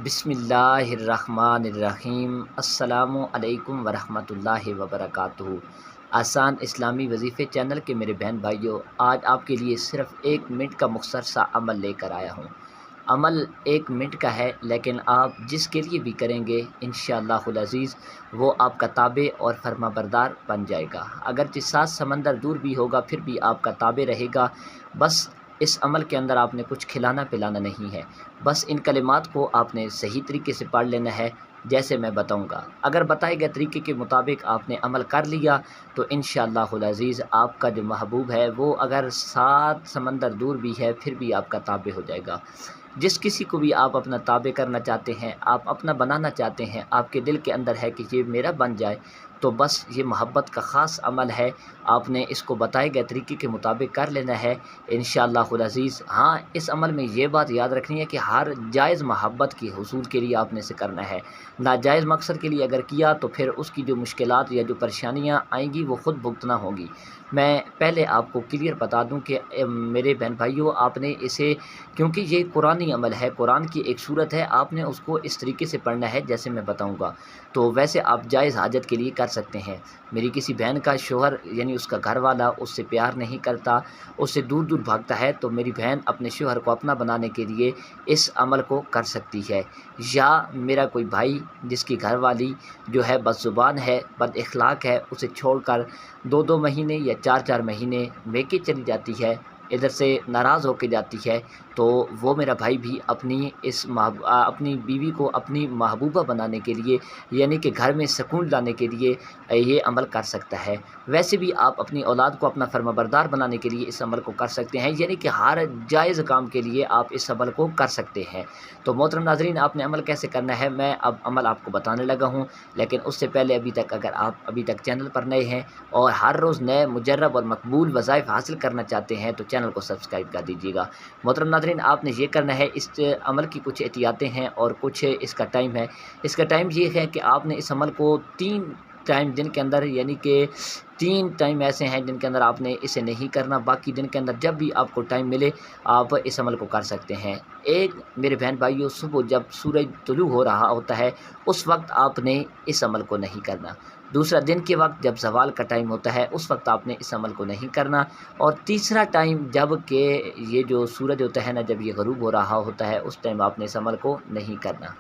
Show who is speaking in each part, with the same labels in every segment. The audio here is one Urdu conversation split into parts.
Speaker 1: بسم اللہ الرحمن الرحیم۔ السلام علیکم ورحمۃ اللہ وبرکاتہ۔ آسان اسلامی وظیفے چینل کے میرے بہن بھائیوں، آج آپ کے لیے صرف 1 منٹ کا مختصر سا عمل لے کر آیا ہوں۔ عمل 1 منٹ کا ہے، لیکن آپ جس کے لیے بھی کریں گے انشاءاللہ العزیز وہ آپ کا تابع اور فرما بردار بن جائے گا۔ اگرچہ 7 سمندر دور بھی ہوگا پھر بھی آپ کا تابع رہے گا۔ بس اس عمل کے اندر آپ نے کچھ کھلانا پلانا نہیں ہے، بس ان کلمات کو آپ نے صحیح طریقے سے پڑھ لینا ہے جیسے میں بتاؤں گا۔ اگر بتائے گئے طریقے کے مطابق آپ نے عمل کر لیا تو انشاءاللہ العزیز آپ کا جو محبوب ہے وہ اگر 7 سمندر دور بھی ہے پھر بھی آپ کا تابع ہو جائے گا۔ جس کسی کو بھی آپ اپنا تابع کرنا چاہتے ہیں، آپ اپنا بنانا چاہتے ہیں، آپ کے دل کے اندر ہے کہ یہ میرا بن جائے، تو بس یہ محبت کا خاص عمل ہے، آپ نے اس کو بتائے گئے طریقے کے مطابق کر لینا ہے انشاءاللہ العزیز۔ ہاں، اس عمل میں یہ بات یاد رکھنی ہے کہ ہر جائز محبت کی حصول کے لیے آپ نے اسے کرنا ہے۔ ناجائز مقصد کے لیے اگر کیا تو پھر اس کی جو مشکلات یا جو پریشانیاں آئیں گی وہ خود بھگتنا ہوں گی۔ میں پہلے آپ کو کلیئر بتا دوں کہ میرے بہن بھائیوں، آپ نے اسے، کیونکہ یہ قرآنی عمل ہے، قرآن کی ایک صورت ہے، آپ نے اس کو اس طریقے سے پڑھنا ہے جیسے میں بتاؤں گا۔ تو ویسے آپ جائز حاجت کے لیے کر سکتے ہیں۔ میری کسی بہن کا شوہر یعنی اس کا گھر والا اس سے پیار نہیں کرتا، اس سے دور دور بھاگتا ہے، تو میری بہن اپنے شوہر کو اپنا بنانے کے لیے اس عمل کو کر سکتی ہے۔ یا میرا کوئی بھائی جس کی گھر والی جو ہے بد زبان ہے، بد اخلاق ہے، اسے چھوڑ کر 2 مہینے یا 4 مہینے میکے چلی جاتی ہے، ادھر سے ناراض ہو کے جاتی ہے، تو وہ میرا بھائی بھی اپنی بیوی کو اپنی محبوبہ بنانے کے لیے یعنی کہ گھر میں سکون لانے کے لیے یہ عمل کر سکتا ہے۔ ویسے بھی آپ اپنی اولاد کو اپنا فرما بردار بنانے کے لیے اس عمل کو کر سکتے ہیں، یعنی کہ ہر جائز کام کے لیے آپ اس عمل کو کر سکتے ہیں۔ تو محترم ناظرین، آپ نے عمل کیسے کرنا ہے میں اب عمل آپ کو بتانے لگا ہوں، لیکن اس سے پہلے اگر آپ ابھی تک چینل پر نئے ہیں اور ہر روز نئے مجرب اور مقبول وظائف حاصل کرنا چاہتے ہیں تو چینل کو سبسکرائب کر دیجیے گا۔ محترم ناظرین، آپ نے یہ کرنا ہے، اس عمل کی کچھ احتیاطیں ہیں اور کچھ اس کا ٹائم ہے۔ اس کا ٹائم یہ ہے کہ آپ نے اس عمل کو 3 ٹائم دن کے اندر، یعنی کہ 3 ٹائم ایسے ہیں جن کے اندر آپ نے اسے نہیں کرنا، باقی دن کے اندر جب بھی آپ کو ٹائم ملے آپ اس عمل کو کر سکتے ہیں۔ ایک میرے بہن بھائیوں، صبح جب سورج طلوع ہو رہا ہوتا ہے اس وقت آپ نے اس عمل کو نہیں کرنا۔ دوسرا، دن کے وقت جب زوال کا ٹائم ہوتا ہے اس وقت آپ نے اس عمل کو نہیں کرنا۔ اور تیسرا ٹائم جب کہ یہ جو سورج ہوتا ہے نا، جب یہ غروب ہو رہا ہوتا ہے اس ٹائم آپ نے اس عمل کو نہیں کرنا۔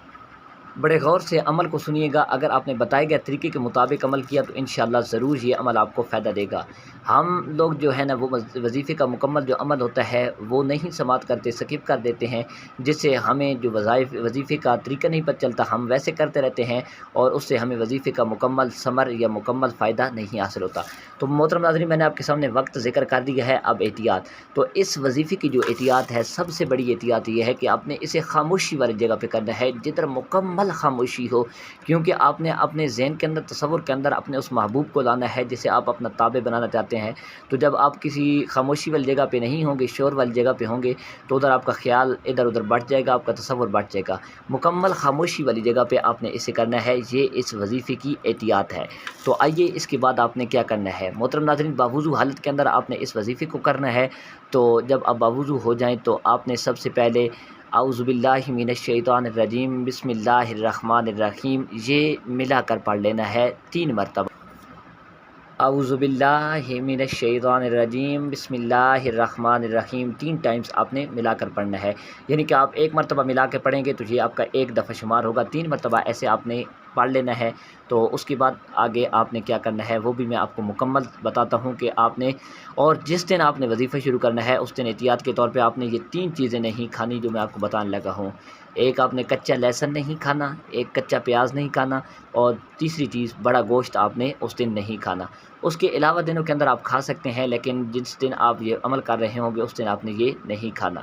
Speaker 1: بڑے غور سے عمل کو سنیے گا، اگر آپ نے بتائے گئے طریقے کے مطابق عمل کیا تو انشاءاللہ ضرور یہ عمل آپ کو فائدہ دے گا۔ ہم لوگ جو ہے نا وہ وظیفے کا مکمل جو عمل ہوتا ہے وہ نہیں سماعت کرتے، سکپ کر دیتے ہیں، جس سے ہمیں جو وظیفے کا طریقہ نہیں پتہ چلتا، ہم ویسے کرتے رہتے ہیں اور اس سے ہمیں وظیفے کا مکمل ثمر یا مکمل فائدہ نہیں حاصل ہوتا۔ تو محترم ناظرین، میں نے آپ کے سامنے وقت ذکر کر دیا ہے، اب احتیاط۔ تو اس وظیفے کی جو احتیاط ہے، سب سے بڑی احتیاط یہ ہے کہ آپ نے اسے خاموشی والی جگہ پہ کرنا ہے جدھر مکمل خاموشی ہو، کیونکہ آپ نے اپنے ذہن کے اندر، تصور کے اندر اپنے اس محبوب کو لانا ہے جسے آپ اپنا تابع بنانا چاہتے ہیں۔ تو جب آپ کسی خاموشی والی جگہ پہ نہیں ہوں گے، شور والی جگہ پہ ہوں گے، تو ادھر آپ کا خیال ادھر ادھر بڑھ جائے گا، آپ کا تصور بڑھ جائے گا۔ مکمل خاموشی والی جگہ پہ آپ نے اسے کرنا ہے، یہ اس وظیفے کی احتیاط ہے۔ تو آئیے اس کے بعد آپ نے کیا کرنا ہے۔ محترم ناظرین، باوضو حالت کے اندر آپ نے اس وظیفے کو کرنا ہے۔ تو جب آپ باوضو ہو جائیں تو آپ نے سب سے پہلے اعوذ باللہ من الشیطان الرجیم بسم اللہ الرحمن الرحیم یہ ملا کر پڑھ لینا ہے 3 مرتبہ۔ اعوذ باللہ من الشیطان الرجیم بسم اللہ الرحمن الرحیم 3 ٹائمز آپ نے ملا کر پڑھنا ہے، یعنی کہ آپ 1 مرتبہ ملا کے پڑھیں گے تو یہ آپ کا 1 دفعہ شمار ہوگا، 3 مرتبہ ایسے آپ نے پڑھ لینا ہے۔ تو اس کے بعد آگے آپ نے کیا کرنا ہے وہ بھی میں آپ کو مکمل بتاتا ہوں کہ آپ نے، اور جس دن آپ نے وظیفہ شروع کرنا ہے اس دن احتیاط کے طور پہ آپ نے یہ 3 چیزیں نہیں کھانی جو میں آپ کو بتانے لگا ہوں۔ ایک، آپ نے کچا لہسن نہیں کھانا، ایک کچا پیاز نہیں کھانا، اور تیسری چیز بڑا گوشت آپ نے اس دن نہیں کھانا۔ اس کے علاوہ دنوں کے اندر آپ کھا سکتے ہیں، لیکن جس دن آپ یہ عمل کر رہے ہوں گے اس دن آپ نے یہ نہیں کھانا۔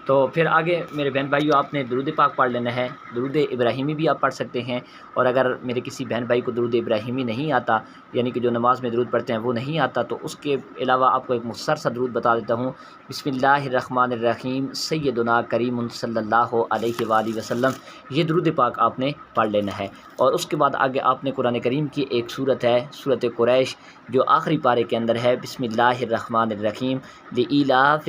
Speaker 1: تو پھر آگے میرے بہن بھائیوں، آپ نے درود پاک پڑھ لینا ہے، درود ابراہیمی بھی آپ پڑھ سکتے ہیں، اور اگر میرے کسی بہن بھائی کو درود ابراہیمی نہیں آتا، یعنی کہ جو نماز میں درود پڑھتے ہیں وہ نہیں آتا، تو اس کے علاوہ آپ کو ایک مختصر سا درود بتا دیتا ہوں۔ بسم اللہ الرحمن الرحیم سیدنا کریم صلی اللہ علیہ وآلہ وسلم، یہ درود پاک آپ نے پڑھ لینا ہے۔ اور اس کے بعد آگے آپ نے قرآن کریم کی ایک صورت ہے، سورۃ قریش، جو آخری پارے کے اندر ہے، بسم اللہ الرحمن الرحیم لإیلاف